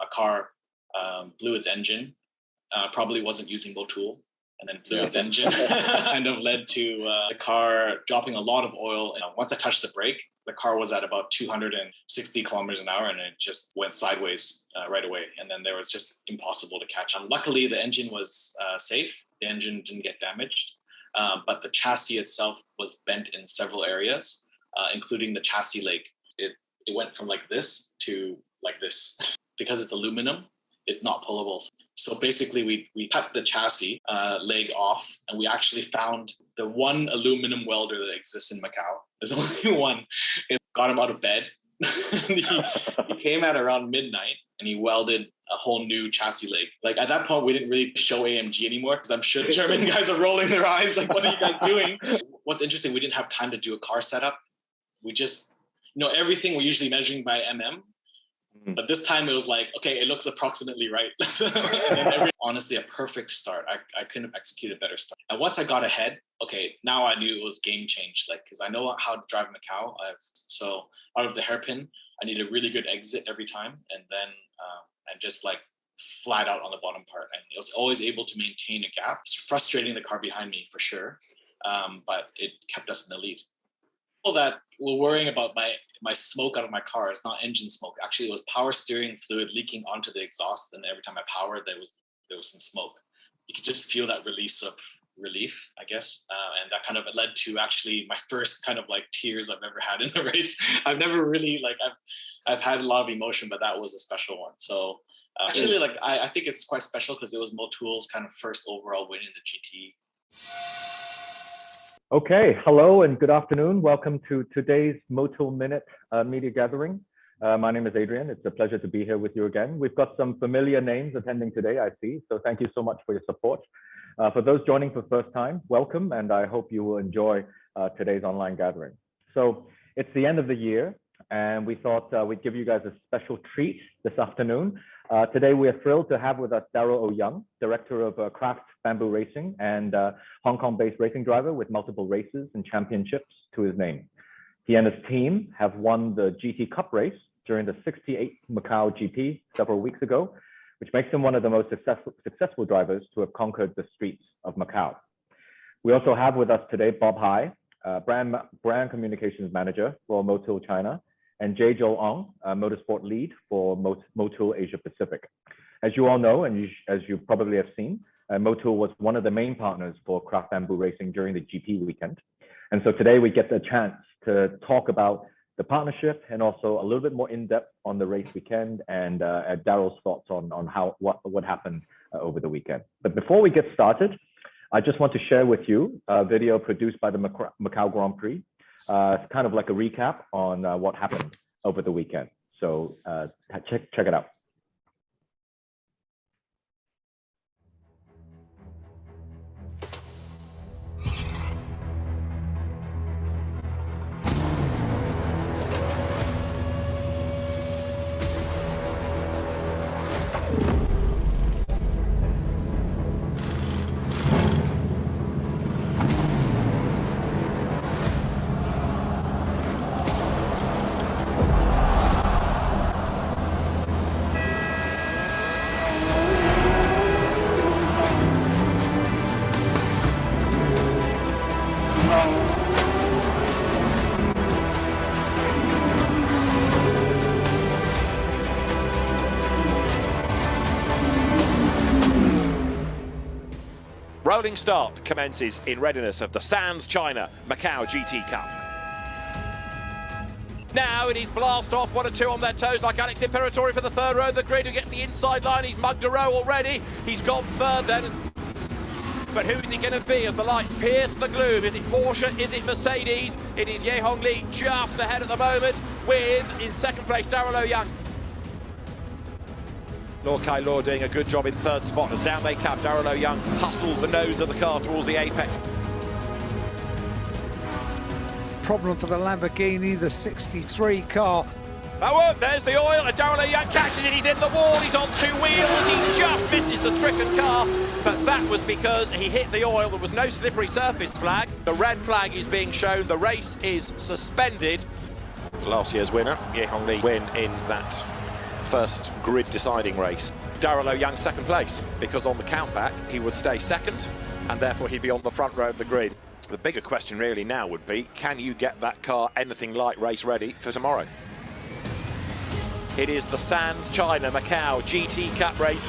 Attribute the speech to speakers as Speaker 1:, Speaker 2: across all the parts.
Speaker 1: a car blew its engine, probably wasn't using Motul, and then blew its engine, kind of led to the car dropping a lot of oil. And once I touched the brake, the car was at about 260 kilometers an hour, and it just went sideways right away. And then there was just impossible to catch. Luckily, the engine was safe. The engine didn't get damaged, but the chassis itself was bent in several areas, including the chassis leg. It went from like this to like this. Because it's aluminum, it's not pullable. So basically, we cut the chassis leg off, and we actually found the one aluminum welder that exists in Macau. There's only one. It got him out of bed. he came at around midnight, and he welded a whole new chassis leg. Like at that point, we didn't really show AMG anymore because I'm sure the German guys are rolling their eyes like, what are you guys doing? What's interesting, we didn't have time to do a car setup. We just, everything we're usually measuring by mm. But this time it was like, okay, it looks approximately right. Honestly, a perfect start. I couldn't have executed a better start. And once I got ahead, okay, now I knew it was game change. Like, because I know how to drive Macau. So out of the hairpin, I need a really good exit every time. And then, and just like flat out on the bottom part. And it was always able to maintain a gap. It's frustrating the car behind me for sure. But it kept us in the lead. That were worrying about my smoke out of my car. It's not engine smoke. Actually, it was power steering fluid leaking onto the exhaust, and every time I powered, there was some smoke. You could just feel that release of relief, I guess, and that kind of led to actually my first kind of like tears I've ever had in a race. I've never really I've had a lot of emotion, but that was a special one. So actually, like I think it's quite special because it was Motul's kind of first overall win in the GT.
Speaker 2: Okay, hello and good afternoon. Welcome to today's Motul Minute media gathering. My name is Adrian. It's a pleasure to be here with you again. We've got some familiar names attending today, I see. So thank you so much for your support. For those joining for the first time, welcome, and I hope you will enjoy today's online gathering. So it's the end of the year, and we thought we'd give you guys a special treat this afternoon. Today, we are thrilled to have with us Darryl O Young, Director of Craft Bamboo Racing and Hong Kong-based racing driver with multiple races and championships to his name. He and his team have won the GT Cup race during the 68th Macau GP several weeks ago, which makes him one of the most successful drivers to have conquered the streets of Macau. We also have with us today Bob Hai, brand communications manager for Motul China, and Joel Ong, motorsport lead for Motul Asia Pacific. As you all know, and as you probably have seen, Motul was one of the main partners for Craft Bamboo Racing during the GP weekend. And so today we get the chance to talk about the partnership and also a little bit more in depth on the race weekend and Darryl's thoughts on what happened over the weekend. But before we get started, I just want to share with you a video produced by the Macau Grand Prix. It's kind of like a recap on what happened over the weekend. So check it out.
Speaker 3: Rolling start commences in readiness of the Sands China Macau GT Cup. Now it is blast off, 1 and 2 on their toes like Alex Imperatori for the third row of the grid, who gets the inside line. He's mugged a row already. He's gone third then. But who's it going to be as the lights pierce the gloom? Is it Porsche? Is it Mercedes? It is Ye Hongli just ahead at the moment with, in second place, Darryl O Young. Law Kai Law doing a good job in third spot as down they come. Darryl O Young hustles the nose of the car towards the apex.
Speaker 4: Problem for the Lamborghini, the 63 car.
Speaker 3: Oh, there's the oil, and Darryl O Young catches it. He's in the wall, he's on two wheels. He just misses the stricken car, but that was because he hit the oil. There was no slippery surface flag. The red flag is being shown. The race is suspended. Last year's winner, Ye Hongli, win in that first grid deciding race. Darryl O Young second place, because on the countback he would stay second and therefore he'd be on the front row of the grid. The bigger question really now would be, can you get that car anything like race ready for tomorrow? It is the Sands China Macau GT Cup race.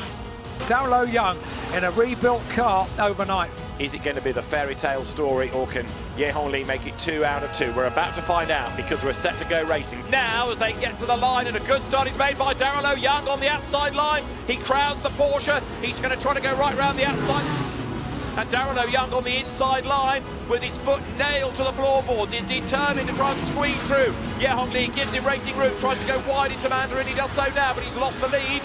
Speaker 4: Darryl O Young in a rebuilt car overnight.
Speaker 3: Is it going to be the fairy tale story, or can Ye Hong Lee make it 2 out of 2? We're about to find out, because we're set to go racing now as they get to the line, and a good start is made by Darryl O Young on the outside line. He crowds the Porsche. He's going to try to go right round the outside. And Darryl O Young on the inside line with his foot nailed to the floorboards is determined to try and squeeze through. Ye Hong Lee gives him racing room, tries to go wide into Mandarin. He does so now, but he's lost the lead.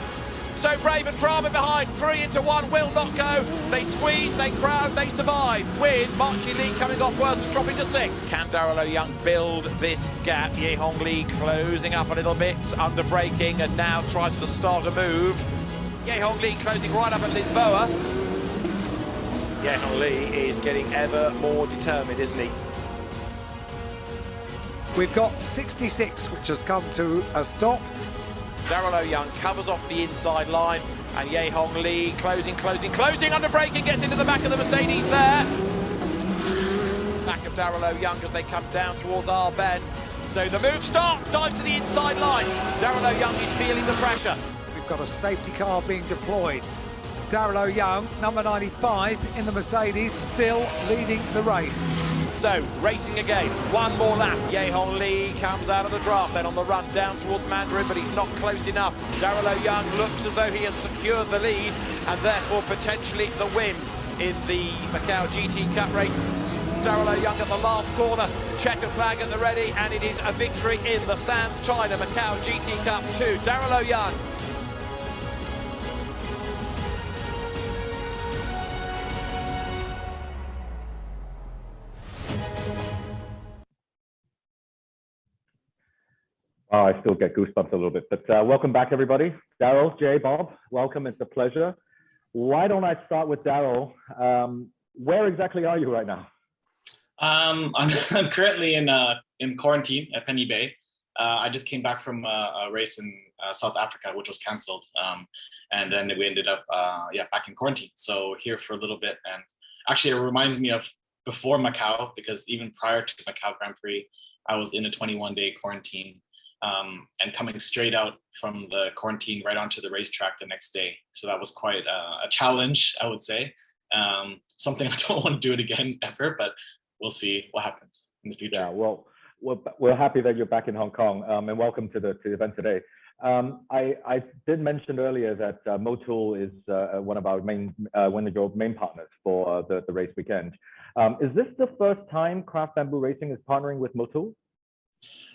Speaker 3: So Brave and Drama behind, 3 into 1, will not go. They squeeze, they crowd, they survive, with Marchie Lee coming off worse and dropping to 6th. Can Darryl O Young build this gap? Ye Hong Lee closing up a little bit, under braking, and now tries to start a move. Ye Hong Lee closing right up at Lisboa. Ye Hong Lee is getting ever more determined, isn't he?
Speaker 4: We've got 66, which has come to a stop.
Speaker 3: Darryl O Young covers off the inside line, and Ye Hong Lee closing, under braking, gets into the back of the Mercedes there. Back of Darryl O Young as they come down towards our bend. So the move starts, dives to the inside line. Darryl O Young is feeling the pressure.
Speaker 4: We've got a safety car being deployed. Darryl O Young, number 95 in the Mercedes, still leading the race.
Speaker 3: So, racing again, one more lap. Ye Hong Lee comes out of the draft, then on the run down towards Mandarin, but he's not close enough. Darryl O Young looks as though he has secured the lead, and therefore potentially the win in the Macau GT Cup race. Darryl O Young at the last corner, checker flag at the ready, and it is a victory in the Sands China Macau GT Cup 2. Darryl O Young.
Speaker 2: Oh, I still get goosebumps a little bit, but welcome back, everybody. Darryl, Jay, Bob, welcome. It's a pleasure. Why don't I start with Darryl? Where exactly are you right now?
Speaker 1: I'm currently in quarantine at Penny Bay. I just came back from a race in South Africa, which was cancelled, and then we ended up back in quarantine. So here for a little bit, and actually it reminds me of before Macau, because even prior to Macau Grand Prix, I was in a 21-day quarantine. And coming straight out from the quarantine right onto the racetrack the next day. So that was quite a challenge, I would say. Something I don't want to do it again ever, but we'll see what happens in the future.
Speaker 2: Yeah, well, we're happy that you're back in Hong Kong, and welcome to the event today. I did mention earlier that Motul is one of your main partners for the race weekend. Is this the first time Craft Bamboo Racing is partnering with Motul?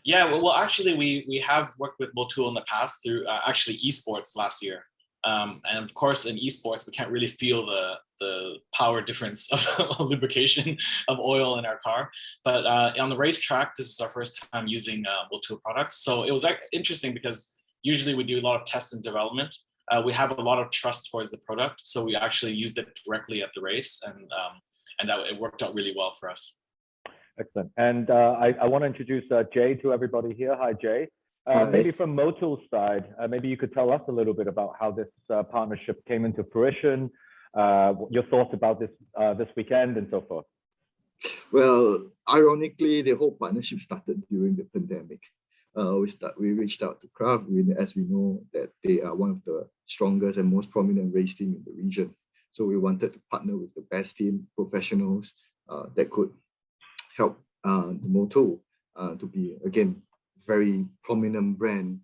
Speaker 1: Yeah, well, actually, we have worked with Motul in the past through actually esports last year. And of course, in esports, we can't really feel the power difference of lubrication of oil in our car. But on the racetrack, this is our first time using Motul products. So it was interesting because usually we do a lot of test and development. We have a lot of trust towards the product. So we actually used it directly at the race, and that it worked out really well for us.
Speaker 2: Excellent. And I want to introduce Jay to everybody here. Hi, Jay. Maybe from Motul's side, maybe you could tell us a little bit about how this partnership came into fruition, your thoughts about this weekend and so forth.
Speaker 5: Well, ironically, the whole partnership started during the pandemic. We reached out to Craft, as we know that they are one of the strongest and most prominent race team in the region. So we wanted to partner with the best team, professionals that could help the Motul to be, again, very prominent brand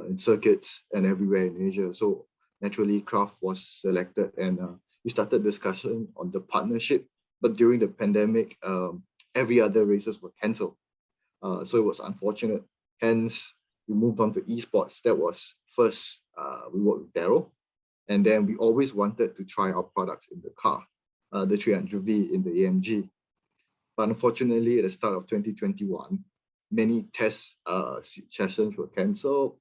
Speaker 5: in circuits and everywhere in Asia. So naturally, Craft was selected, and we started discussion on the partnership. But during the pandemic, every other races were cancelled. So it was unfortunate. Hence, we moved on to esports. That was first, we worked with Darryl. And then we always wanted to try our products in the car, the 300V in the AMG. But unfortunately, at the start of 2021, many test sessions were cancelled,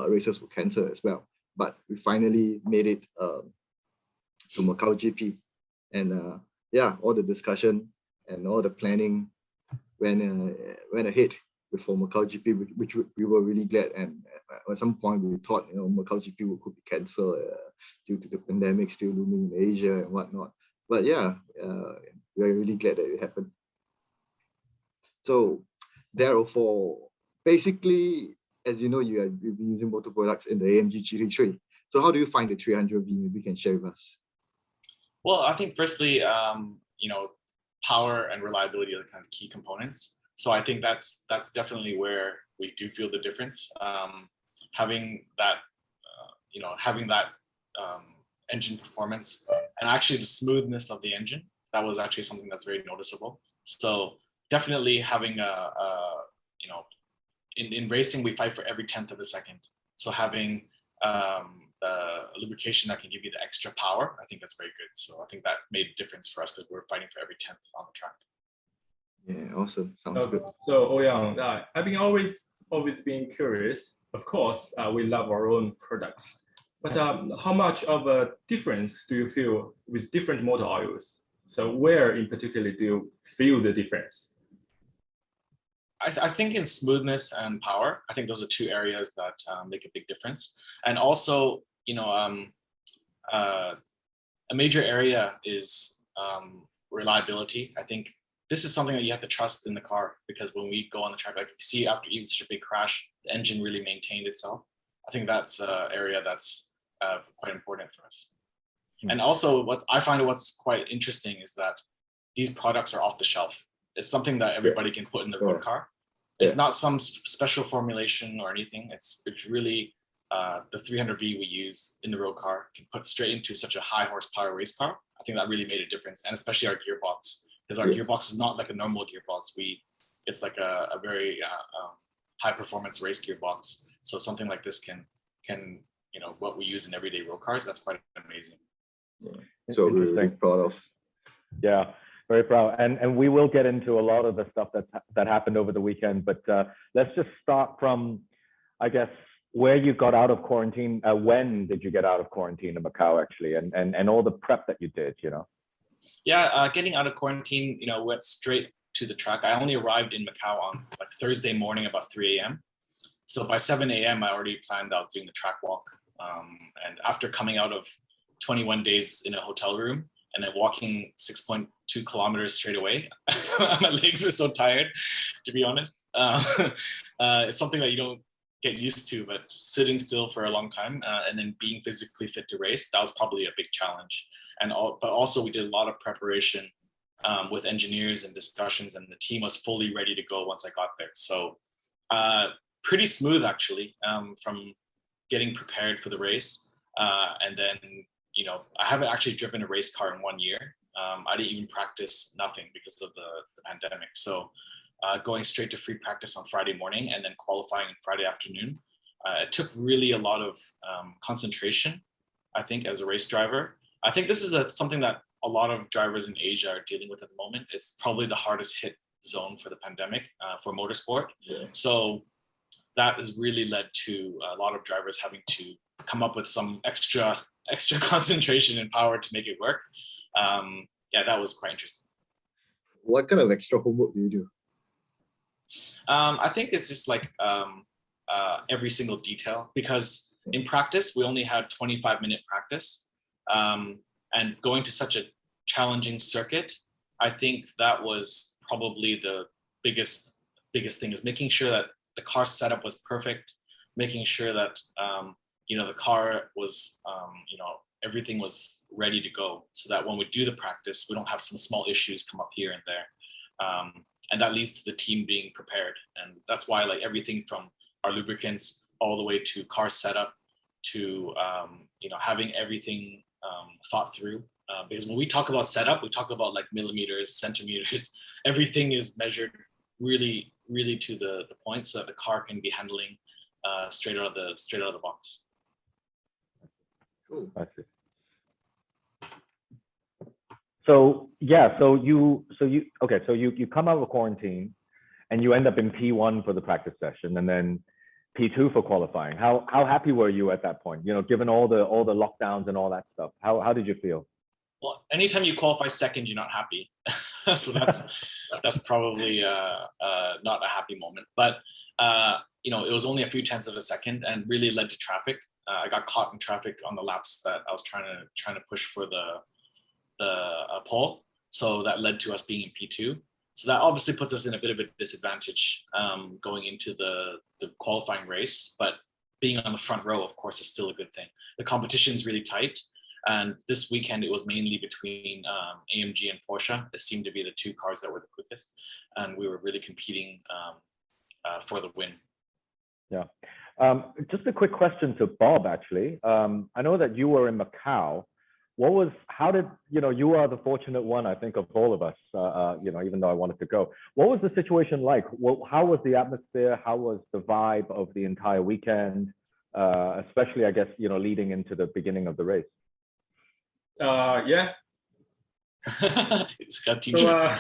Speaker 5: races were cancelled as well. But we finally made it to Macau GP. And all the discussion and all the planning went ahead before Macau GP, which we were really glad. And at some point we thought, Macau GP could be cancelled due to the pandemic still looming in Asia and whatnot. But yeah, we're really glad that it happened. So, Darryl, for basically, as you know, you've been using motor products in the AMG GT3. So how do you find the 300V? Maybe you can share with us.
Speaker 1: Well, I think firstly, power and reliability are the kind of key components. So I think that's definitely where we do feel the difference. Having that, engine performance and actually the smoothness of the engine, that was actually something that's very noticeable. So definitely having in racing, we fight for every 10th of a second. So having lubrication that can give you the extra power, I think that's very good. So I think that made a difference for us because we're fighting for every 10th on the track.
Speaker 5: Yeah, awesome. Sounds good.
Speaker 6: So, Oh Young, I've been always been curious. Of course, we love our own products, but how much of a difference do you feel with different motor oils? So where in particular do you feel the difference?
Speaker 1: I think in smoothness and power, I think those are two areas that make a big difference. And also, a major area is reliability. I think this is something that you have to trust in the car, because when we go on the track, like you see after even such a big crash, the engine really maintained itself. I think that's an area that's quite important for us. And also what I find what's quite interesting is that these products are off the shelf. It's something that everybody can put in the road car. It's not some special formulation or anything. It's really the 300V we use in the road car can put straight into such a high horsepower race car. I think that really made a difference, and especially our gearbox, because our gearbox is not like a normal gearbox. It's like a very high performance race gearbox. So something like this can what we use in everyday road cars. That's quite amazing.
Speaker 5: Yeah. So we're really proud of.
Speaker 2: Yeah. Very proud, and we will get into a lot of the stuff that happened over the weekend. But let's just start from, I guess, where you got out of quarantine. When did you get out of quarantine in Macau, actually, and all the prep that you did?
Speaker 1: Yeah, getting out of quarantine, went straight to the track. I only arrived in Macau on like Thursday morning about 3 a.m. So by 7 a.m. I already planned out doing the track walk. And after coming out of 21 days in a hotel room, and then walking 6.2 kilometers straight away, my legs were so tired, to be honest. It's something that you don't get used to, but sitting still for a long time and then being physically fit to race, that was probably a big challenge. But also we did a lot of preparation with engineers and discussions, and the team was fully ready to go once I got there. So pretty smooth, actually, from getting prepared for the race. And then I haven't actually driven a race car in 1 year. I didn't even practice, nothing, because of the pandemic. So going straight to free practice on Friday morning and then qualifying on Friday afternoon, it took really a lot of concentration, I think, as a race driver. I think this is something that a lot of drivers in Asia are dealing with at the moment. It's probably the hardest hit zone for the pandemic for motorsport. Yeah. So that has really led to a lot of drivers having to come up with some extra concentration and power to make it work. Yeah, that was quite interesting.
Speaker 5: What kind of extra homework do you do?
Speaker 1: I think it's just like every single detail, because in practice, we only had 25-minute practice. And going to such a challenging circuit, I think that was probably the biggest thing, is making sure that the car setup was perfect, making sure that the car was everything was ready to go, so that when we do the practice, we don't have some small issues come up here and there. And that leads to the team being prepared. And that's why, like, everything from our lubricants all the way to car setup to having everything thought through. Because when we talk about setup, we talk about like millimeters, centimeters. Everything is measured really, really to the point, so that the car can be handling straight out of the box.
Speaker 5: Cool.
Speaker 2: I see. So yeah, so you come out of quarantine, and you end up in P1 for the practice session, and then P2 for qualifying. How happy were you at that point? Given all the lockdowns and all that stuff, how did you feel?
Speaker 1: Well, anytime you qualify second, you're not happy. So that's probably not a happy moment. But it was only a few tenths of a second and really led to traffic. I got caught in traffic on the laps that I was trying to push for the pole. So that led to us being in P2. So that obviously puts us in a bit of a disadvantage going into the qualifying race, but being on the front row, of course, is still a good thing. The competition is really tight. And this weekend, it was mainly between AMG and Porsche. It seemed to be the two cars that were the quickest. And we were really competing for the win.
Speaker 2: Yeah. Just a quick question to Bob, actually. I know that you were in Macau. How did, you are the fortunate one, I think, of all of us, even though I wanted to go. What was the situation like? How was the atmosphere? How was the vibe of the entire weekend? Especially, I guess, leading into the beginning of the race.
Speaker 6: Yeah.
Speaker 1: It's got
Speaker 6: so,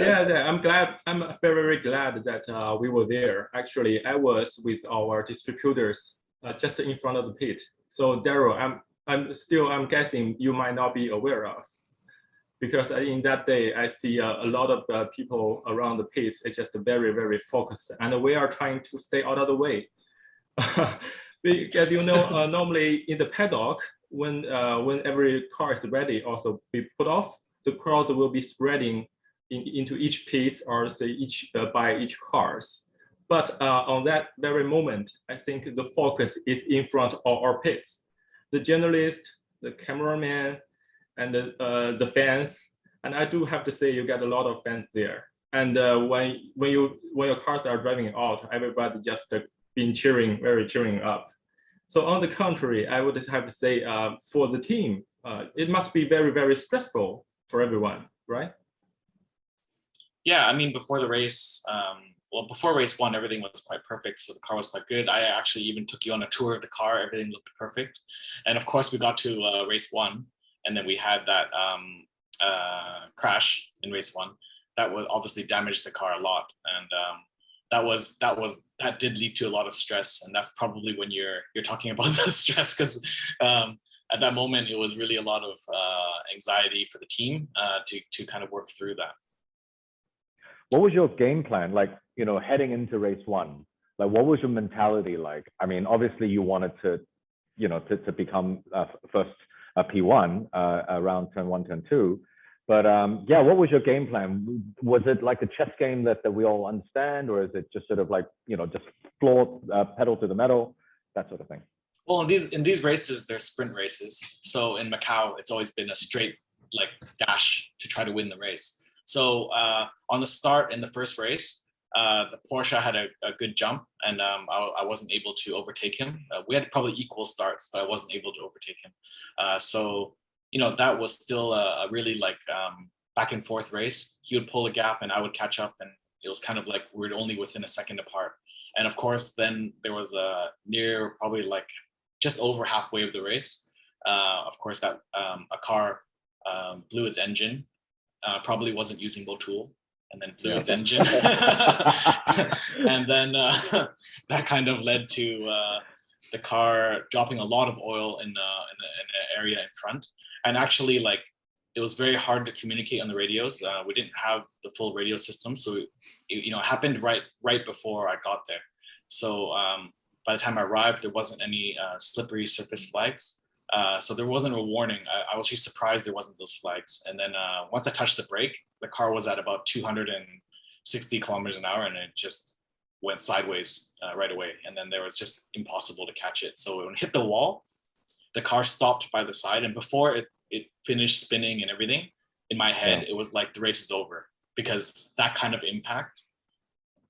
Speaker 6: I'm glad. I'm very, very glad that we were there. Actually, I was with our distributors just in front of the pit. So Darryl, I'm guessing you might not be aware of, because in that day I see a lot of people around the pit. It's just very, very focused, and we are trying to stay out of the way. Because normally in the paddock, when every car is ready, also be put off, the crowd will be spreading into each pit, or say by each cars. But on that very moment, I think the focus is in front of our pits. The journalist, the cameraman, and the fans. And I do have to say, you get a lot of fans there. And when your cars are driving out, everybody just been cheering up. So on the contrary, I would have to say, for the team, it must be very, very stressful for everyone, right?
Speaker 1: Yeah, I mean, before the race, before race one, everything was quite perfect. So the car was quite good. I actually even took you on a tour of the car. Everything looked perfect. And of course, we got to race one, and then we had that crash in race one. That was obviously damaged the car a lot. And that did lead to a lot of stress. And that's probably when you're talking about the stress, because at that moment, it was really a lot of anxiety for the team to kind of work through that.
Speaker 2: What was your game plan? Like, heading into race one, like, what was your mentality like? I mean, obviously you wanted to, to become first P1 around turn 1, turn 2. But yeah, what was your game plan? Was it like a chess game that we all understand, or is it just sort of like, just floor, pedal to the metal, that sort of thing?
Speaker 1: Well, in these races, they're sprint races. So in Macau, it's always been a straight like dash to try to win the race. So on the start in the first race, the Porsche had a good jump, and I wasn't able to overtake him. We had probably equal starts, but I wasn't able to overtake him. So that was still a really like back and forth race. He would pull a gap and I would catch up, and it was kind of like we were only within a second apart. And of course, then there was a near probably like just over halfway of the race. Of course, that a car blew its engine. Probably wasn't using Motul, and then blew its engine. And then that kind of led to the car dropping a lot of oil in an area in front. And actually, like, it was very hard to communicate on the radios. We didn't have the full radio system, so it happened right before I got there. So by the time I arrived, there wasn't any slippery surface flags. So there wasn't a warning. I was actually surprised there wasn't those flags. And then once I touched the brake, the car was at about 260 kilometers an hour, and it just went sideways right away. And then there was just impossible to catch it. So when it hit the wall, the car stopped by the side. And before it finished spinning and everything, in my head, it was like the race is over, because that kind of impact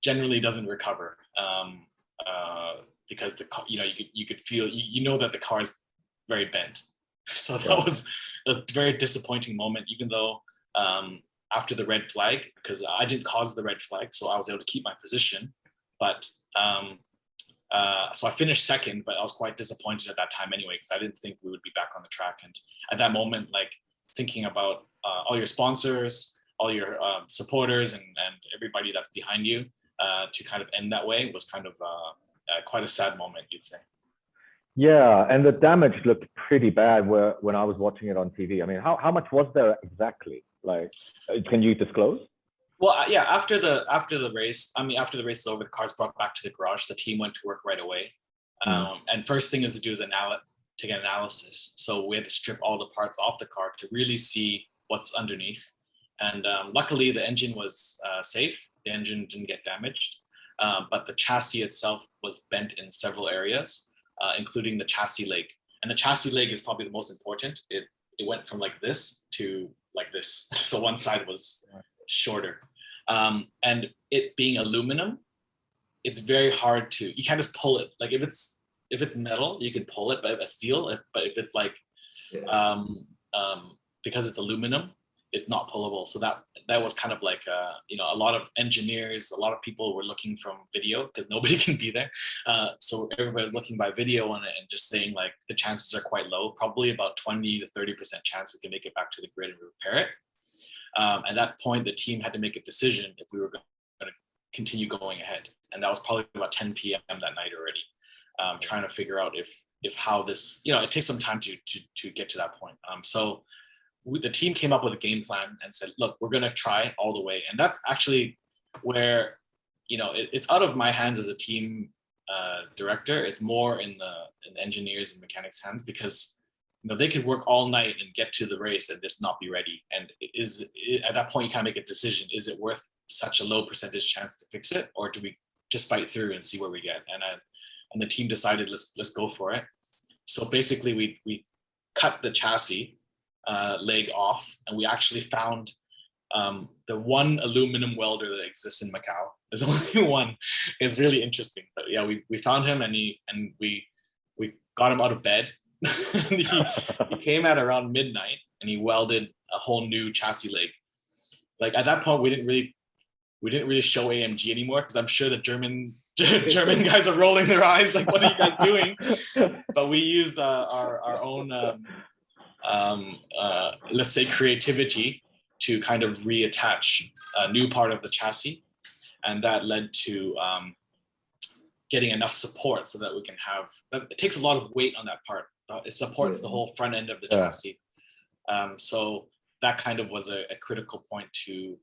Speaker 1: generally doesn't recover. Because you could feel, that the car is very bent. So that was a very disappointing moment, even though after the red flag, because I didn't cause the red flag, so I was able to keep my position. But so I finished second, but I was quite disappointed at that time anyway, because I didn't think we would be back on the track. And at that moment, like, thinking about all your sponsors, all your supporters, and everybody that's behind you, to kind of end that way was kind of quite a sad moment, you'd say.
Speaker 2: Yeah, and the damage looked pretty bad when I was watching it on TV. I mean, how much was there exactly? Like, can you disclose?
Speaker 1: Well, yeah, after the race, after the race is over, the car's brought back to the garage. The team went to work right away. And first thing is to do is take an analysis. So we had to strip all the parts off the car to really see what's underneath. And luckily, the engine was safe. The engine didn't get damaged, but the chassis itself was bent in several areas, including the chassis leg. And the chassis leg is probably the most important. It went from like this to like this. So one side was shorter. And it being aluminum, it's very hard to, you can't just pull it. Like if it's metal, you can pull it, but steel, but if it's like, because it's aluminum, it's not pullable. So that was kind of like, a lot of engineers, a lot of people were looking from video because nobody can be there. So everybody's looking by video on it and just saying like the chances are quite low, probably about 20 to 30% chance we can make it back to the grid and repair it. At that point, the team had to make a decision if we were going to continue going ahead. And that was probably about 10 p.m. that night already, trying to figure out if how this, it takes some time to get to that point. So the team came up with a game plan and said, look, we're going to try all the way. And that's actually where, it's out of my hands as a team director. It's more in the engineers and mechanics' hands, because they could work all night and get to the race and just not be ready. And at that point, you kind of make a decision. Is it worth such a low percentage chance to fix it? Or do we just fight through and see where we get? And the team decided, let's go for it. So basically we cut the chassis leg off, and we actually found the one aluminum welder that exists in Macau. There's only one. It's really interesting. But yeah, we found him, and we got him out of bed. he came at around midnight, and he welded a whole new chassis leg. Like at that point, we didn't really show AMG anymore, because I'm sure the German guys are rolling their eyes like, what are you guys doing? But we used our own let's say creativity to kind of reattach a new part of the chassis, and that led to getting enough support so that we can have. It takes a lot of weight on that part. It supports the whole front end of the chassis. So that kind of was a critical point to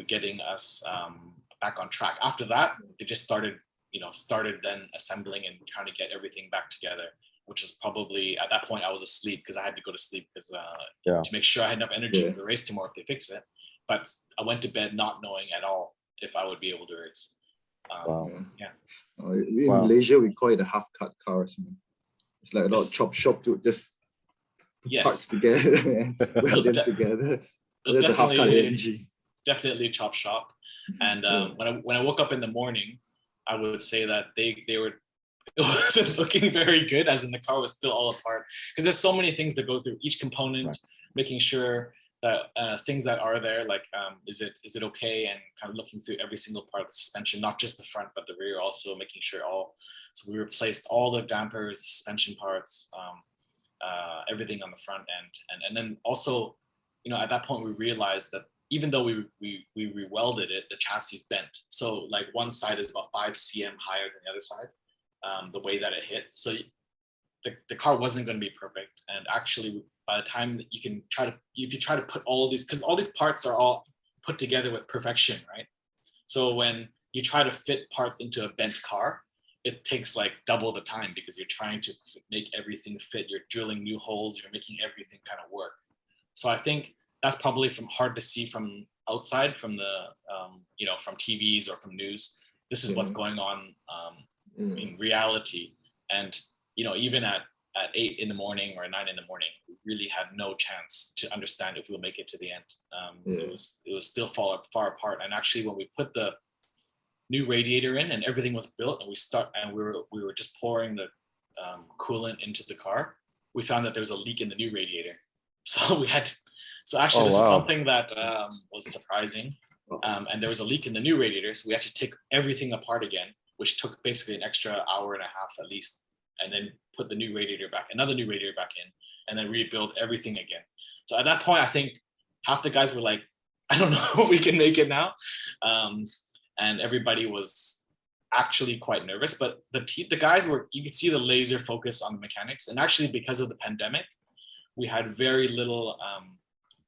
Speaker 1: getting us back on track. After that, they just started then assembling and trying to get everything back together, which is probably, at that point I was asleep because I had to go to sleep because to make sure I had enough energy for the race tomorrow if they fix it. But I went to bed not knowing at all if I would be able to race.
Speaker 5: In Malaysia, we call it a half-cut car. It's like a lot of chop shop to just put parts together and weld them together.
Speaker 1: It was definitely chop shop. And when I woke up in the morning, I would say that they were, it wasn't looking very good, as in the car was still all apart, because there's so many things to go through each component, making sure that things that are there, like is it okay, and kind of looking through every single part of the suspension, not just the front but the rear also, making sure so we replaced all the dampers, suspension parts, everything on the front end, and then also at that point we realized that even though we re-welded it, the chassis is bent, so like one side is about 5 cm higher than the other side, the way that it hit. So the car wasn't going to be perfect. And actually, by the time that if you try to put all these, because all these parts are all put together with perfection, right? So when you try to fit parts into a bent car, it takes like double the time, because you're trying to make everything fit. You're drilling new holes. You're making everything kind of work. So I think that's probably hard to see from outside, from the from TVs or from news. This is what's going on in reality. And even at 8 in the morning or 9 in the morning, we really had no chance to understand if we'll make it to the end. It was still far apart. And actually, when we put the new radiator in and everything was built, and we were just pouring the coolant into the car, we found that there was a leak in the new radiator. So we had to, this is something that was surprising. And there was a leak in the new radiator, so we had to take everything apart again, which took basically an extra hour and a half at least, and then put the new radiator back, another new radiator back in, and then rebuild everything again. So at that point, I think half the guys were like, I don't know if we can make it now. And everybody was actually quite nervous, but the guys were, you could see the laser focus on the mechanics. And actually, because of the pandemic, we had very little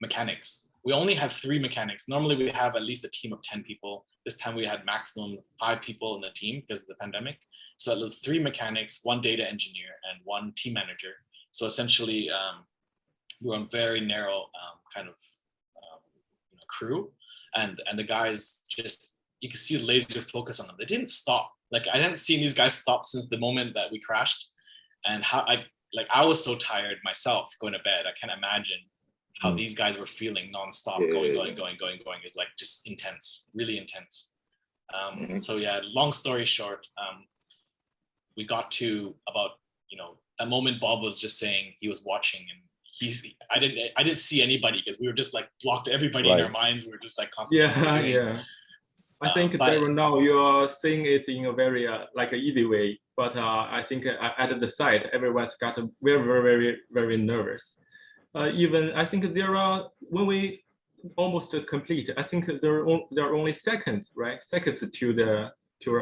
Speaker 1: mechanics. we only have 3 mechanics. Normally we have at least a team of 10 people. This time we had maximum 5 people in the team because of the pandemic. So it was 3 mechanics, 1 data engineer, and 1 team manager. So essentially, we were a very narrow kind of crew, and the guys just, you could see laser focus on them. They didn't stop. Like, I hadn't seen these guys stop since the moment that we crashed, and how I was so tired myself going to bed. I can't imagine how these guys were feeling nonstop, going. It's like just intense, really intense. So yeah, long story short, we got to about, that moment Bob was just saying he was watching, and I didn't see anybody because we were just like blocked everybody in our minds. We were just like concentrating.
Speaker 6: Yeah. I think Darryl, now you are saying it in a very like an easy way, but I think at the side, everyone's got very nervous. Even I think there are, when we almost complete, I think there are only seconds, right? Seconds to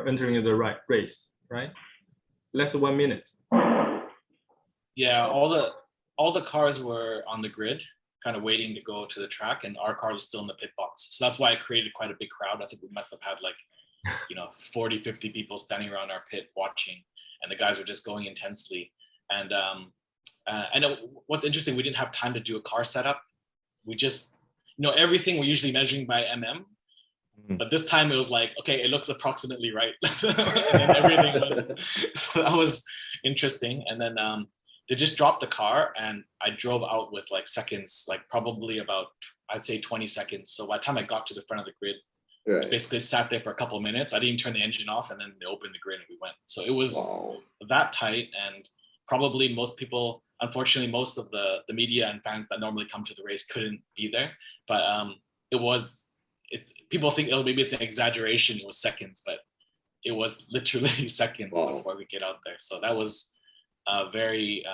Speaker 6: entering the race, right? Less than 1 minute.
Speaker 1: Yeah, all the cars were on the grid, kind of waiting to go to the track, and our car was still in the pit box. So that's why I created quite a big crowd. I think we must have had like, 40, 50 people standing around our pit watching, and the guys were just going intensely. And what's interesting, we didn't have time to do a car setup. We just, everything we're usually measuring by but this time it was like, okay, it looks approximately right. And then everything was, so that was interesting. And then they just dropped the car, and I drove out with like seconds, like probably about, I'd say 20 seconds. So by the time I got to the front of the grid, I basically sat there for a couple of minutes. I didn't even turn the engine off, and then they opened the grid and we went. So it was that tight, and probably most people, unfortunately, most of the media and fans that normally come to the race couldn't be there. But people think, maybe it's an exaggeration, it was seconds, but it was literally seconds before we get out there. So that was a very,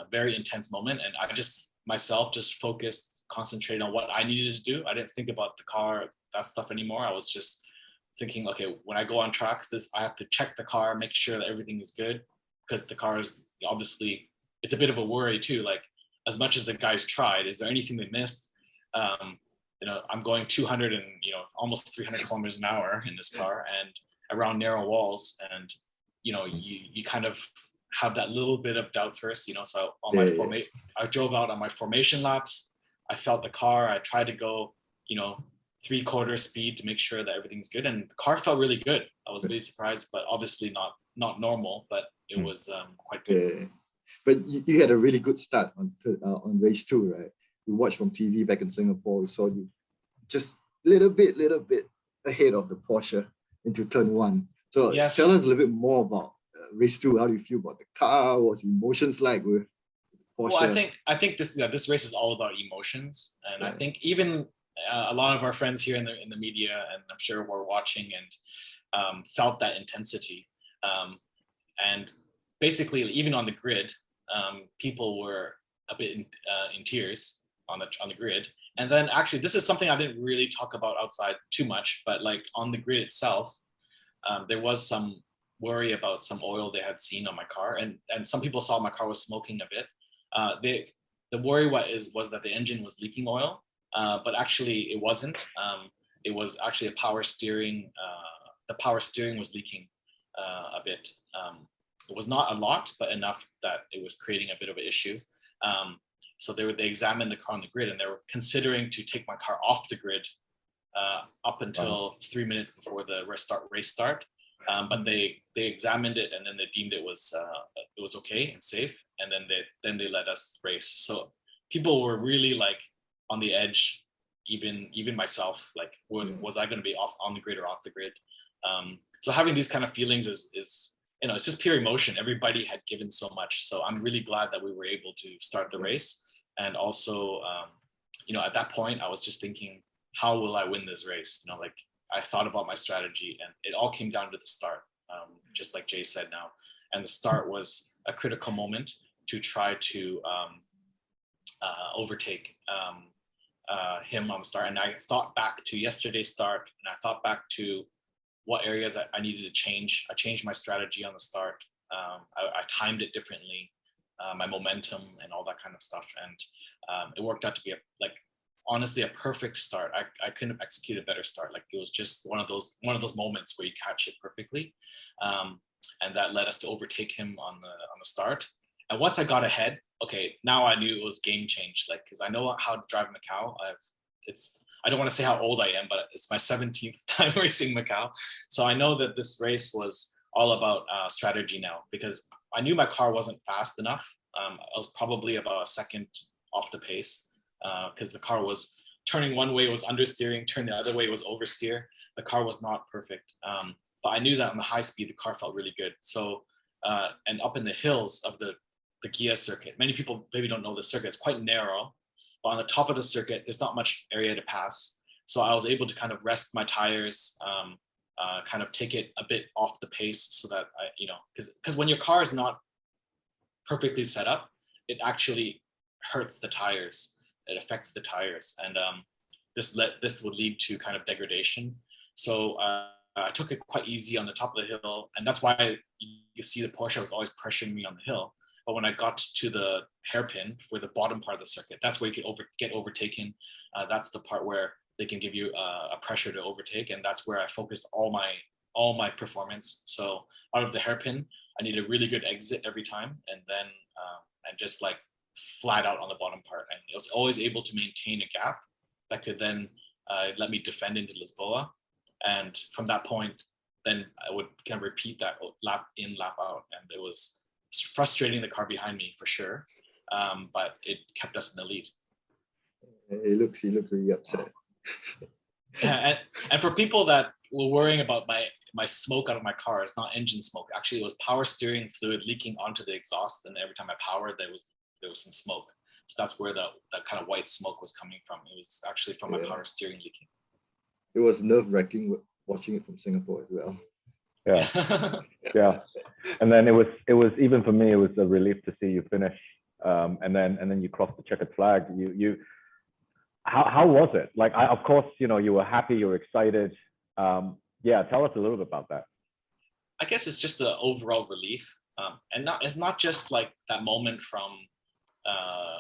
Speaker 1: very intense moment. And I myself focused, concentrated on what I needed to do. I didn't think about the car, that stuff anymore. I was just thinking, okay, when I go on track, I have to check the car, make sure that everything is good, because the car is obviously, it's a bit of a worry too. Like, as much as the guys tried, is there anything they missed? I'm going 200 and almost 300 kilometers an hour in this car, and around narrow walls, and you kind of have that little bit of doubt first. So on my I drove out on my formation laps. I felt the car. I tried to go 3/4 speed to make sure that everything's good, and the car felt really good. I was really surprised, but obviously not normal, but it was quite good.
Speaker 5: But you had a really good start on race 2, right? We watched from TV back in Singapore. We saw you just little bit ahead of the Porsche into turn 1. So tell us a little bit more about race 2. How do you feel about the car? What's emotions like with Porsche?
Speaker 1: Well, I think this race is all about emotions, and I think even a lot of our friends here in the media, and I'm sure were watching and felt that intensity. And basically, even on the grid, people were a bit in tears on the grid. And then actually, this is something I didn't really talk about outside too much, but like on the grid itself, there was some worry about some oil they had seen on my car, and some people saw my car was smoking a bit. The worry was that the engine was leaking oil, but actually it wasn't. It was actually a power steering. The power steering was leaking a bit. It was not a lot, but enough that it was creating a bit of an issue. So they examined the car on the grid, and they were considering to take my car off the grid up until 3 minutes before the race start. But they examined it, and then they deemed it was okay and safe, and then they let us race. So people were really like on the edge, even myself. Like, was I going to be on the grid or off the grid? So having these kind of feelings is it's just pure emotion. Everybody had given so much, so I'm really glad that we were able to start the race. And also, at that point, I was just thinking, how will I win this race? Like, I thought about my strategy, and it all came down to the start, just like Jay said now. And the start was a critical moment to try to overtake him on the start. And I thought back to yesterday's start, and I thought back to what areas I needed to change. I changed my strategy on the start. I timed it differently, my momentum and all that kind of stuff. And it worked out to be honestly a perfect start. I couldn't have executed a better start. Like it was just one of those moments where you catch it perfectly, and that led us to overtake him on the start. And once I got ahead, okay, now I knew it was game change. Like because I know how to drive Macau. I don't want to say how old I am, but it's my 17th time racing Macau. So I know that this race was all about strategy now, because I knew my car wasn't fast enough. I was probably about a second off the pace, because the car was turning one way was understeering, turn the other way was oversteer. The car was not perfect. But I knew that on the high speed, the car felt really good. So, and up in the hills of the Gia circuit, many people maybe don't know the circuit, it's quite narrow. But on the top of the circuit, there's not much area to pass. So I was able to kind of rest my tires, kind of take it a bit off the pace so that because when your car is not perfectly set up, it actually hurts the tires. It affects the tires, and this would lead to kind of degradation. So I took it quite easy on the top of the hill, and that's why you see the Porsche was always pressuring me on the hill. But when I got to the hairpin, for the bottom part of the circuit, that's where you can get overtaken. That's the part where they can give you a pressure to overtake, and that's where I focused all my performance. So out of the hairpin, I need a really good exit every time, and then and just like flat out on the bottom part, and I was always able to maintain a gap that could then let me defend into Lisboa. And from that point, then I would kind of repeat that lap in, lap out, and it was frustrating the car behind me for sure, but it kept us in the lead.
Speaker 5: He looks really upset.
Speaker 1: Yeah, and for people that were worrying about my smoke out of my car, it's not engine smoke. Actually, it was power steering fluid leaking onto the exhaust, and every time I powered, there was some smoke. So that's where that kind of white smoke was coming from. It was actually from my power steering leaking.
Speaker 5: It was nerve-wracking watching it from Singapore as well.
Speaker 2: Yeah, yeah. And then it was even for me, it was a relief to see you finish, and then you crossed the checkered flag. How was it? Like, of course, you were happy, you were excited. Yeah, tell us a little bit about that.
Speaker 1: I guess it's just the overall relief, and it's not just like that moment from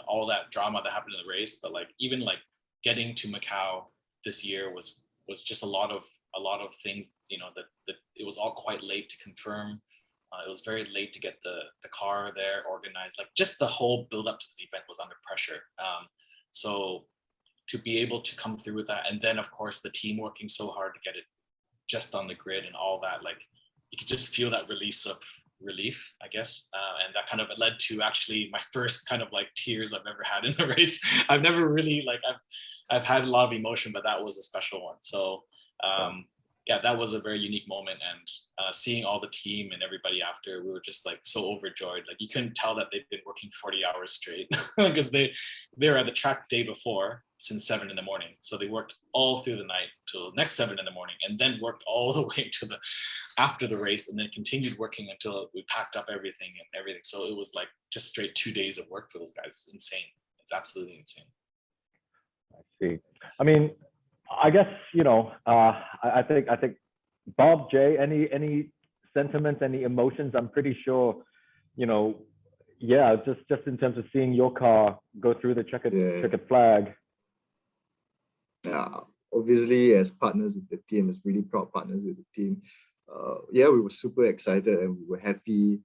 Speaker 1: all that drama that happened in the race, but like even like getting to Macau this year was just a lot of things. That it was all quite late to confirm. It was very late to get the car there organized. Like just the whole build up to this event was under pressure. So to be able to come through with that, and then of course the team working so hard to get it just on the grid and all that, like you could just feel that release of relief, I guess, and that kind of led to actually my first kind of like tears I've ever had in the race. I've never really like I've had a lot of emotion, but that was a special one. So yeah, that was a very unique moment, and seeing all the team and everybody after, we were just like so overjoyed. Like you couldn't tell that they'd been working 40 hours straight because they were at the track the day before since 7 in the morning. So they worked all through the night till the next 7 in the morning, and then worked all the way to after the race, and then continued working until we packed up everything. So it was like just straight 2 days of work for those guys. It's insane. It's absolutely insane.
Speaker 2: I see. I mean, I guess, I think Bob, Jay, any sentiments, any emotions? I'm pretty sure, yeah, just in terms of seeing your car go through the checkered flag.
Speaker 5: Yeah, obviously as partners with the team, as really proud partners with the team, yeah, we were super excited and we were happy.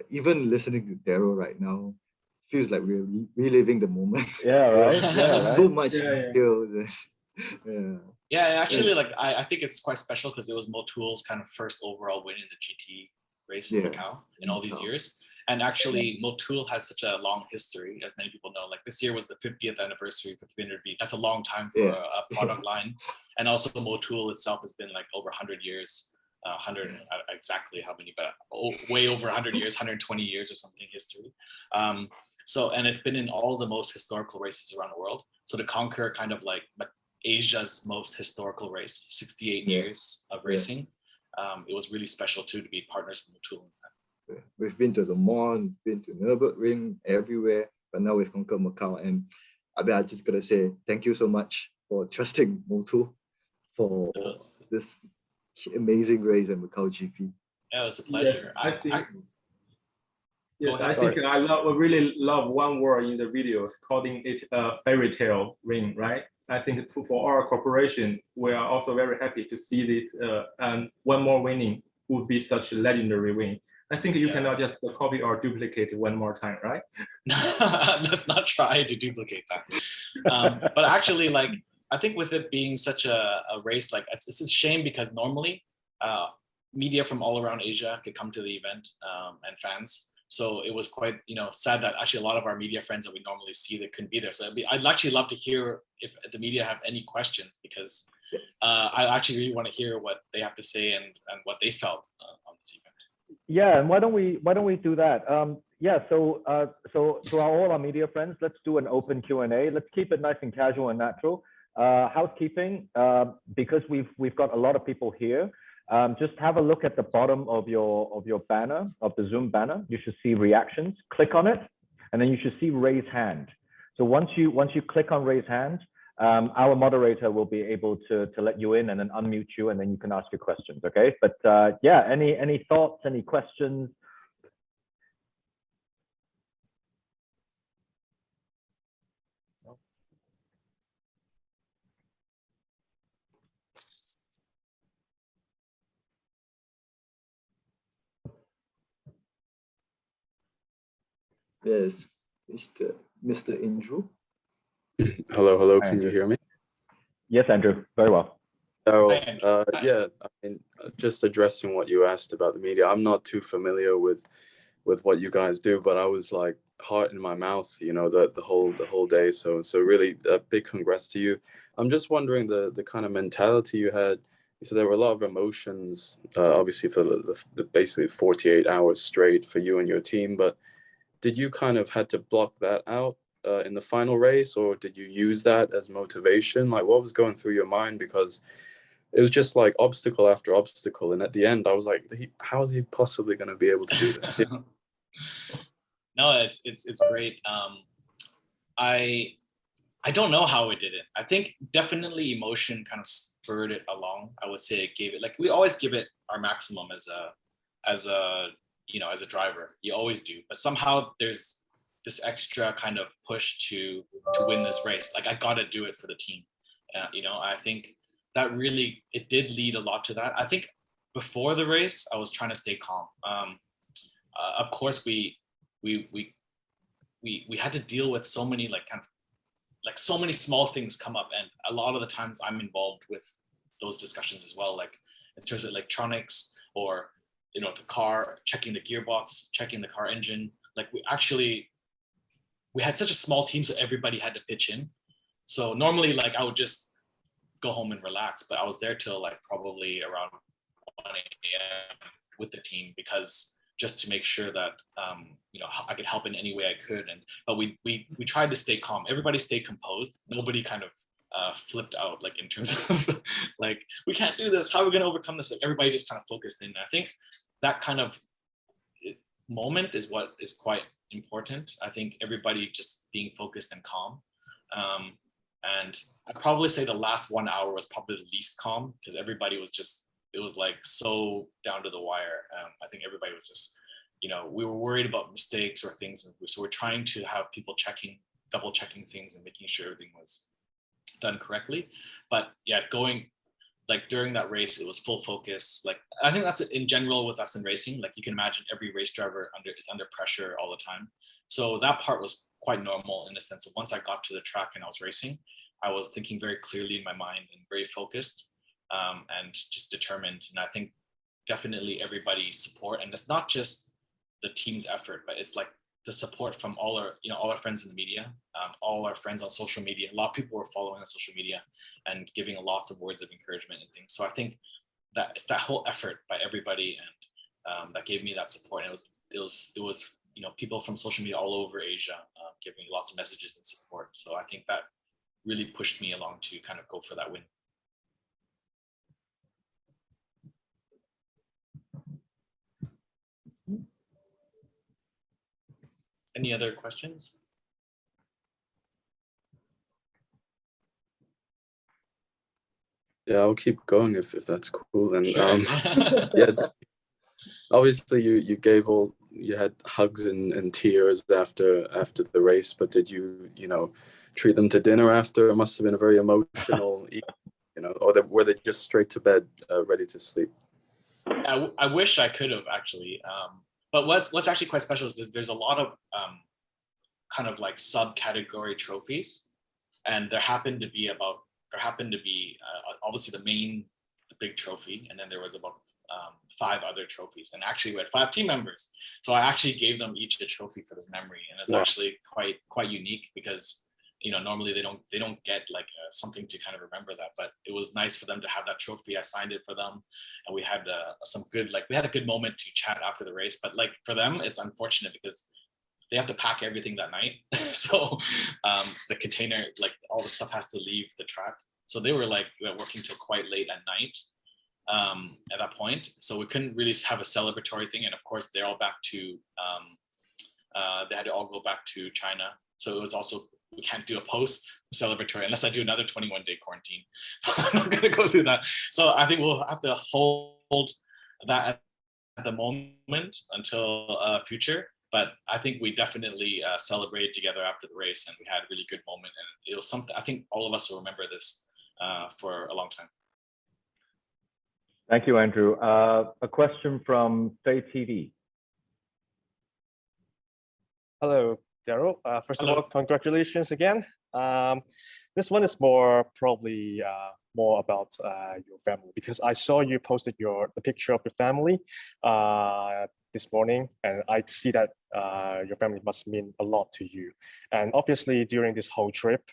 Speaker 5: Even listening to Darryl right now feels like we're reliving the moment.
Speaker 2: Yeah, right. Yeah, right.
Speaker 5: So much detail.
Speaker 1: Yeah, actually, like I think it's quite special because it was Motool's kind of first overall win in the GT race in Macau in all these years. And actually, Motool has such a long history, as many people know. Like this year was the 50th anniversary for 300V. That's a long time for a product line. And also Motool itself has been like over 100 years, 100 exactly how many, but way over 100 years, 120 years or something history. So, and it's been in all the most historical races around the world. So to conquer kind of like Asia's most historical race, 68 years of racing, it was really special too to be partners with Motool.
Speaker 5: We've been to Le Mans, been to Nürburgring, everywhere, but now we've conquered Macau. And I just gotta say thank you so much for trusting Motool for this amazing race at Macau GP.
Speaker 1: Yeah, it was a pleasure.
Speaker 6: Yeah, Yes, I think I really love one word in the video, calling it a fairy tale win, right? I think for our corporation, we are also very happy to see this, and one more winning would be such a legendary win. I think you cannot just copy or duplicate one more time, right?
Speaker 1: Let's not try to duplicate that. But actually, like, I think with it being such a race, like it's a shame because normally media from all around Asia could come to the event and fans. So it was quite, sad that actually a lot of our media friends that we normally see that couldn't be there. So I'd actually love to hear if the media have any questions, because I actually really want to hear what they have to say and what they felt on this event.
Speaker 2: Yeah, and why don't we do that? So to all our media friends, let's do an open Q&A. Let's keep it nice and casual and natural. Housekeeping, because we've got a lot of people here. Just have a look at the bottom of your banner, of the Zoom banner. You should see reactions. Click on it, and then you should see raise hand. So once you click on raise hand, our moderator will be able to let you in and then unmute you, and then you can ask your questions. Okay. But yeah, any thoughts, any questions?
Speaker 5: Yes, Mr. Andrew.
Speaker 7: Hello. Can you hear me?
Speaker 2: Yes, Andrew. Very well.
Speaker 7: So, yeah, I mean, just addressing what you asked about the media. I'm not too familiar with what you guys do, but I was like heart in my mouth, the whole day. So really a big congrats to you. I'm just wondering the kind of mentality you had. So there were a lot of emotions, obviously for the basically 48 hours straight for you and your team, but did you kind of had to block that out in the final race, or did you use that as motivation? Like, what was going through your mind? Because it was just like obstacle after obstacle, and at the end I was like, how is he possibly going to be able to do this?
Speaker 1: No, it's great. I don't know how it did it. I think definitely emotion kind of spurred it along. I would say it gave it, like, we always give it our maximum as a driver. You always do, but somehow there's this extra kind of push to win this race. Like, I gotta do it for the team. I think that really, it did lead a lot to that. I think before the race, I was trying to stay calm. Of course, we had to deal with so many so many small things come up, and a lot of the times I'm involved with those discussions as well, like in terms of electronics or the car, checking the gearbox, checking the car engine. Like, we had such a small team, so everybody had to pitch in. So normally, like, I would just go home and relax, but I was there till like probably around 1 a.m. with the team, because just to make sure that I could help in any way I could. But we tried to stay calm. Everybody stayed composed. Nobody kind of flipped out, like, in terms of like, we can't do this, how are we going to overcome this? Like, everybody just kind of focused in. I think that kind of moment is what is quite important. I think everybody just being focused and calm. And I'd probably say the last 1 hour was probably the least calm, because everybody was just, it was like so down to the wire. I think everybody was just, we were worried about mistakes or things. So we're trying to have people double checking things and making sure everything was done correctly. But yeah, during that race, it was full focus. Like, I think that's in general with us in racing. Like, you can imagine every race driver is under pressure all the time. So that part was quite normal, in the sense of once I got to the track and I was racing, I was thinking very clearly in my mind and very focused and just determined. And I think definitely everybody's support, and it's not just the team's effort, but it's like the support from all our friends in the media, all our friends on social media. A lot of people were following on social media and giving lots of words of encouragement and things. So I think that it's that whole effort by everybody, and that gave me that support. And it was people from social media all over Asia giving me lots of messages and support. So I think that really pushed me along to kind of go for that win. Any other questions?
Speaker 7: Yeah, I'll keep going if that's cool. And
Speaker 1: Sure.
Speaker 7: yeah, obviously you gave all hugs and tears after the race, but did you treat them to dinner after? It must have been a very emotional or were they just straight to bed, ready to sleep?
Speaker 1: I wish I could have actually. But what's actually quite special is there's a lot of kind of like subcategory trophies, and there happened to be obviously the big trophy, and then there was about 5 other trophies, and actually we had 5 team members, so I actually gave them each a trophy for this memory, and it's actually quite unique because normally they don't get like something to kind of remember that, but it was nice for them to have that trophy. I signed it for them, and we had we had a good moment to chat after the race. But like for them, it's unfortunate because they have to pack everything that night, so the container, like all the stuff has to leave the track. So they were like working till quite late at night at that point, so we couldn't really have a celebratory thing. And of course, they're all back to they had to all go back to China. So it was also, we can't do a post celebratory unless I do another 21-day quarantine. I'm not going to go through that. So I think we'll have to hold that at the moment until future. But I think we definitely celebrated together after the race, and we had a really good moment. And it was something, I think all of us will remember this for a long time.
Speaker 2: Thank you, Andrew. A question from Faye TV.
Speaker 8: Hello, Darryl. First
Speaker 1: Hello.
Speaker 8: of all, congratulations again. This one is probably more about your family, because I saw you posted the picture of your family this morning, and I see that your family must mean a lot to you. And obviously, during this whole trip,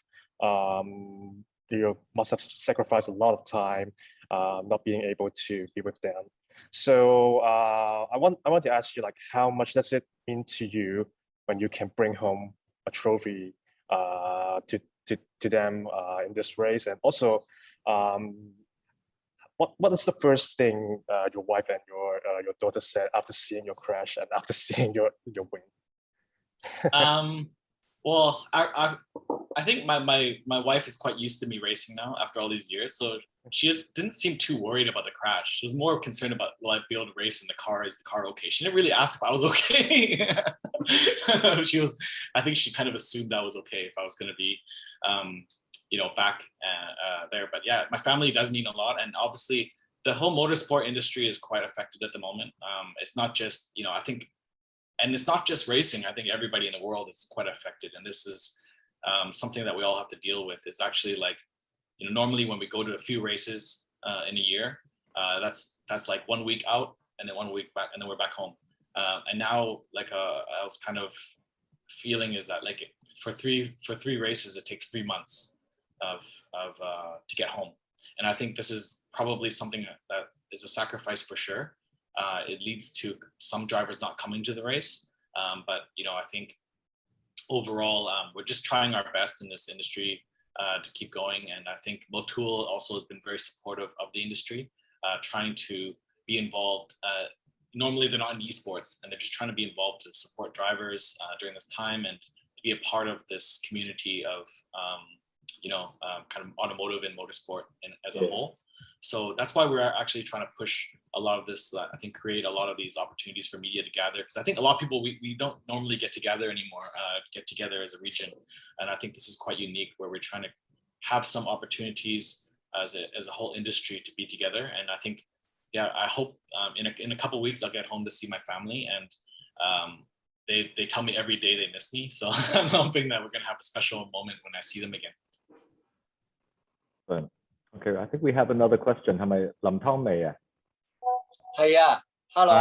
Speaker 8: you must have sacrificed a lot of time not being able to be with them. So I want to ask you, like, how much does it mean to you when you can bring home a trophy to them in this race? And also, what is the first thing your wife and your daughter said after seeing your crash and after seeing your win?
Speaker 1: Well, I think my wife is quite used to me racing now after all these years, so she didn't seem too worried about the crash. She was more concerned about, will I be able to race in the car? Is the car okay? She didn't really ask if I was okay. I think she kind of assumed I was okay if I was going to be, back there. But yeah, my family does mean a lot, and obviously the whole motorsport industry is quite affected at the moment. It's not just, I think. And it's not just racing. I think everybody in the world is quite affected. And this is something that we all have to deal with. It's actually like, normally when we go to a few races in a year, that's like 1 week out and then 1 week back, and then we're back home. And now, like I was kind of feeling is that like for three races, it takes 3 months to get home. And I think this is probably something that is a sacrifice for sure. It leads to some drivers not coming to the race. But, I think overall, we're just trying our best in this industry to keep going. And I think Motul also has been very supportive of the industry, trying to be involved. Normally they're not in esports, and they're just trying to be involved to support drivers during this time and to be a part of this community of, kind of automotive and motorsport as a whole. So that's why we're actually trying to push a lot of this, I think create a lot of these opportunities for media to gather. Because I think a lot of people, we don't normally get together anymore, get together as a region. And I think this is quite unique, where we're trying to have some opportunities as a whole industry to be together. And I think, I hope in a couple of weeks I'll get home to see my family, and they tell me every day they miss me. So I'm hoping that we're going to have a special moment when I see them again.
Speaker 2: Okay, I think we have another question. 係咪林湯美啊？
Speaker 9: 係啊 ，Hello，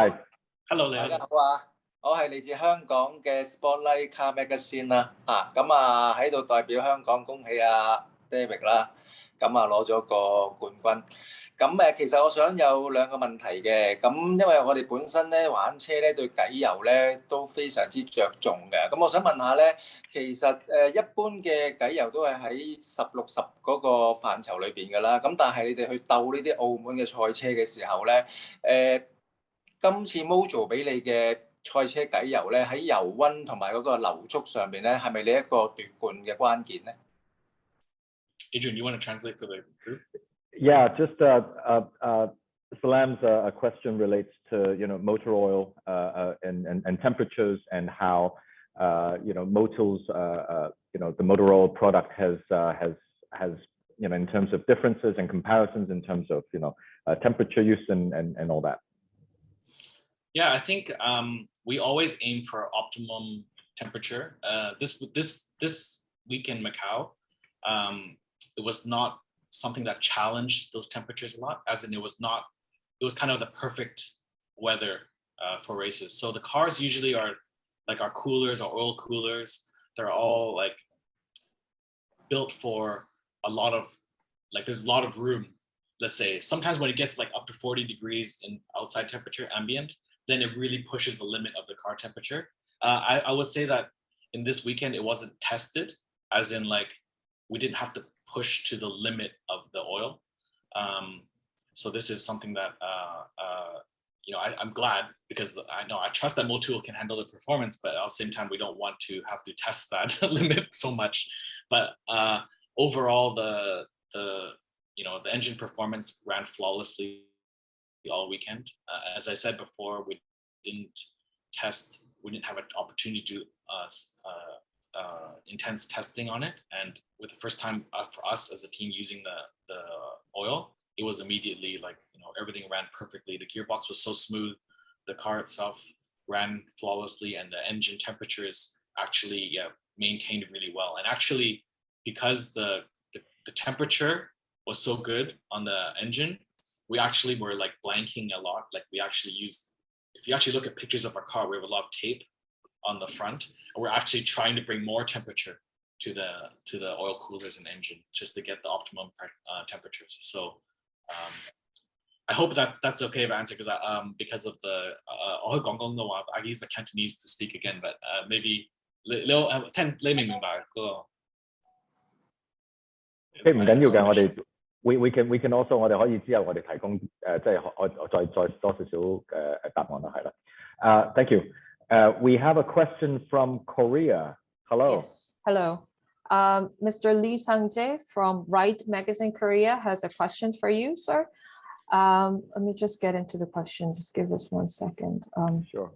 Speaker 1: Hello，
Speaker 9: 大家好啊！我係嚟自香港嘅 Spotlight Car Magazine 啦，咁喺度代表香港恭喜阿 David 啦，咁攞咗個冠軍。咁其實我想有2個問題嘅，咁因為我哋本身咧玩車咧對偈油咧都非常之着重嘅，咁我想問下咧，其實一般嘅偈油都係喺10-60嗰個範疇裏邊㗎啦，咁但係你哋去鬥呢啲澳門嘅賽車嘅時候咧，今次 Mojo 俾你嘅賽車偈油咧喺油溫同埋嗰個流速上邊咧，係咪你一個奪冠嘅關鍵咧
Speaker 1: ？Adrian, you want to translate for the group?
Speaker 2: Yeah, just Salam's question relates to motor oil and temperatures, and how Motil's the motor oil product has in terms of differences and comparisons in terms of temperature use and all that.
Speaker 1: Yeah, I think we always aim for optimum temperature. This week in Macau, it was not something that challenged those temperatures a lot, as in it was kind of the perfect weather for races. So the cars usually are like our coolers, our oil coolers, they're all like built for a lot of, like there's a lot of room. Let's say sometimes when it gets like up to 40 degrees in outside temperature, ambient, then it really pushes the limit of the car temperature. I would say that in this weekend, it wasn't tested, as in like, we didn't have to push to the limit of the oil. So this is something that, I'm glad, because I trust that Motul can handle the performance, but at the same time, we don't want to have to test that limit so much. But overall, the engine performance ran flawlessly all weekend. As I said before, we didn't have an opportunity to do intense testing on it. And with the first time for us as a team using the oil, it was immediately like, everything ran perfectly. The gearbox was so smooth. The car itself ran flawlessly, and the engine temperatures actually maintained really well. And actually, because the temperature was so good on the engine, we actually were like blanking a lot. Like we actually used, if you actually look at pictures of our car, we have a lot of tape on the front, and we're actually trying to bring more temperature to the oil coolers and engine just to get the optimum temperatures. So I hope that's okay if I answer, because of the I use the Cantonese to speak again, but maybe 你明唔明白嗰個？
Speaker 2: 唔緊要嘅，we can also 我哋可以之後我哋提供即係我再多少少答案啦，係啦。Thank you. We have a question from Korea. Hello.
Speaker 10: Yes. Hello. Mr. Lee Sang-jae from Right Magazine Korea has a question for you, sir. Let me just get into the question. Just give us 1 second.
Speaker 2: Sure.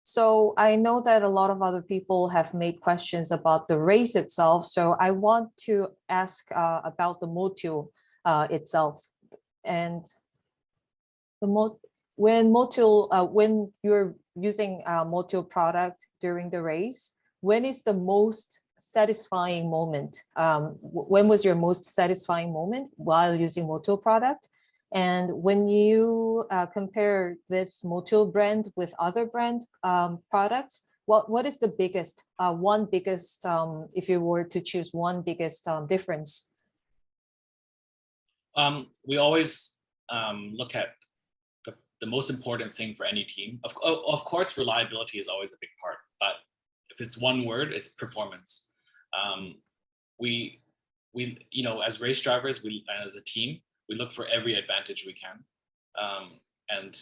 Speaker 10: So I know that a lot of other people have made questions about the race itself. So I want to ask about the Motul itself. And when you're using Motul product during the race, when is the most satisfying moment? When was your most satisfying moment while using Motul product? And when you compare this Motul brand with other brand products, what is the biggest, if you were to choose one biggest difference?
Speaker 1: We always look at the most important thing for any team. Of course, reliability is always a big part, but if it's one word, it's performance. We as race drivers, and as a team, we look for every advantage we can. And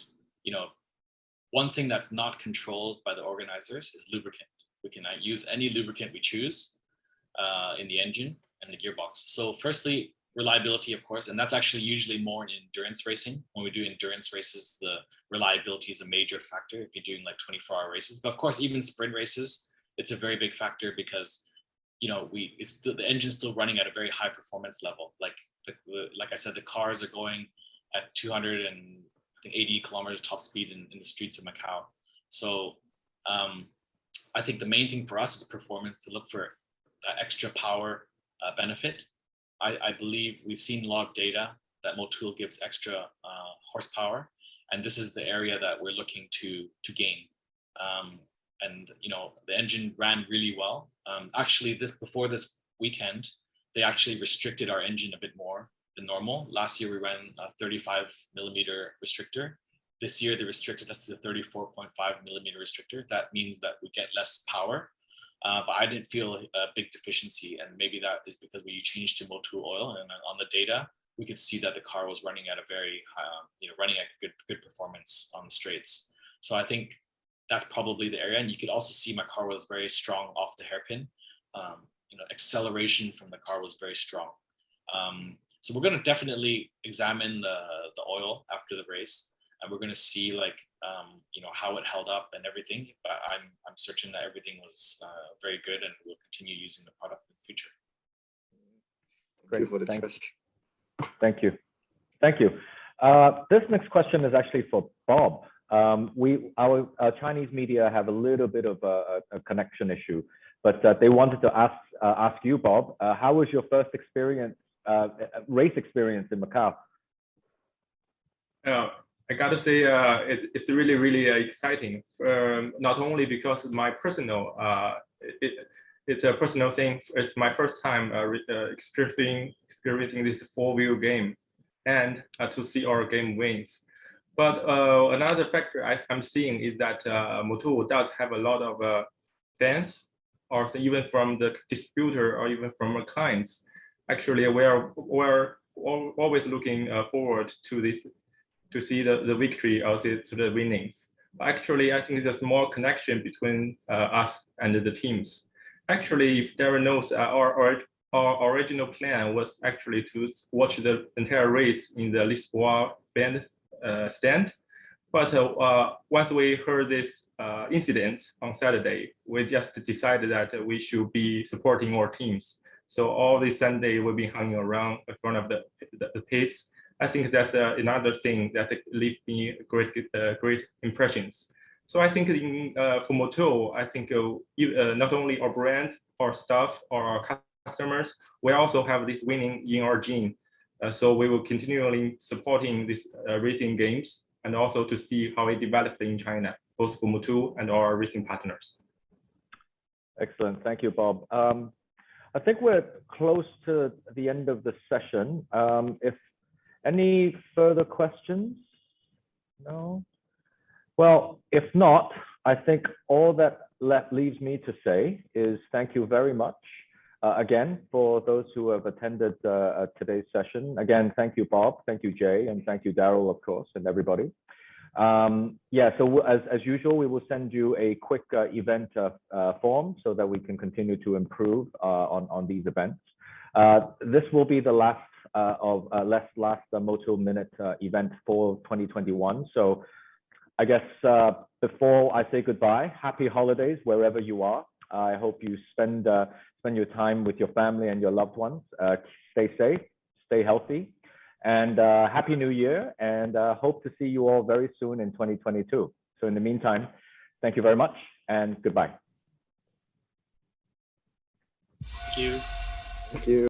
Speaker 1: one thing that's not controlled by the organizers is lubricant. We can use any lubricant we choose in the engine and the gearbox. So firstly, reliability, of course, and that's actually usually more in endurance racing. When we do endurance races, the reliability is a major factor if you're doing like 24-hour races. But of course, even sprint races, it's a very big factor because the engine's still running at a very high performance level. Like I said, the cars are going at 280 kilometers top speed in the streets of Macau. So I think the main thing for us is performance, to look for that extra power benefit. I believe we've seen a lot of data that Motul gives extra horsepower, and this is the area that we're looking to gain. And the engine ran really well. Actually, before this weekend, they actually restricted our engine a bit more than normal. Last year we ran a 35 millimeter restrictor. This year they restricted us to the 34.5 millimeter restrictor. That means that we get less power. But I didn't feel a big deficiency, and maybe that is because we changed to Motul oil, and on the data we could see that the car was running at a very running at good performance on the straights. So I think that's probably the area. And you could also see my car was very strong off the hairpin. Acceleration from the car was very strong. So we're going to definitely examine the oil after the race. and we're going to see like how it held up and everything. But I'm certain that everything was very good, and we'll continue using the product in the future.
Speaker 5: Thank you for the trust.
Speaker 2: Thank you. Thank you. This next question is actually for Bob. Our Chinese media have a little bit of a connection issue, but they wanted to ask you, Bob, how was your first experience, race experience in Macau?
Speaker 6: I gotta say, it's really, really exciting. Not only because of my personal, it's a personal thing. It's my first time experiencing this four-wheel game, and to see our game wins. But another factor I'm seeing is that Motul does have a lot of fans, or even from the distributor, or even from our clients. Actually, we're always looking forward to this, to see the victory or to the winnings. Actually, I think there's more connection between us and the teams. Actually, if Darryl knows, our original plan was actually to watch the entire race in the Lisboa band stand. But once we heard this incident on Saturday, we just decided that we should be supporting our teams. So all this Sunday, we've been hanging around in front of the pits. I think that's another thing that leaves me great impressions. So I think for Motul, I think not only our brands, our staff, or our customers, we also have this winning in our gene. So we will continually supporting these racing games, and also to see how it developed in China, both for Motul and our racing partners.
Speaker 2: Excellent, thank you, Bob. I think we're close to the end of the session. If any further questions? No? Well, if not, I think all that leaves me to say is thank you very much again for those who have attended today's session. Again, thank you, Bob, thank you, Jay, and thank you, Darryl, of course, and everybody. Yeah, so as usual, we will send you a quick event form so that we can continue to improve on these events. This will be the last Motul Minute event for 2021. So I guess before I say goodbye, happy holidays wherever you are. I hope you spend your time with your family and your loved ones. Stay safe, stay healthy, and Happy New Year, and hope to see you all very soon in 2022. So in the meantime, thank you very much and goodbye.
Speaker 1: Thank you.
Speaker 5: Thank you.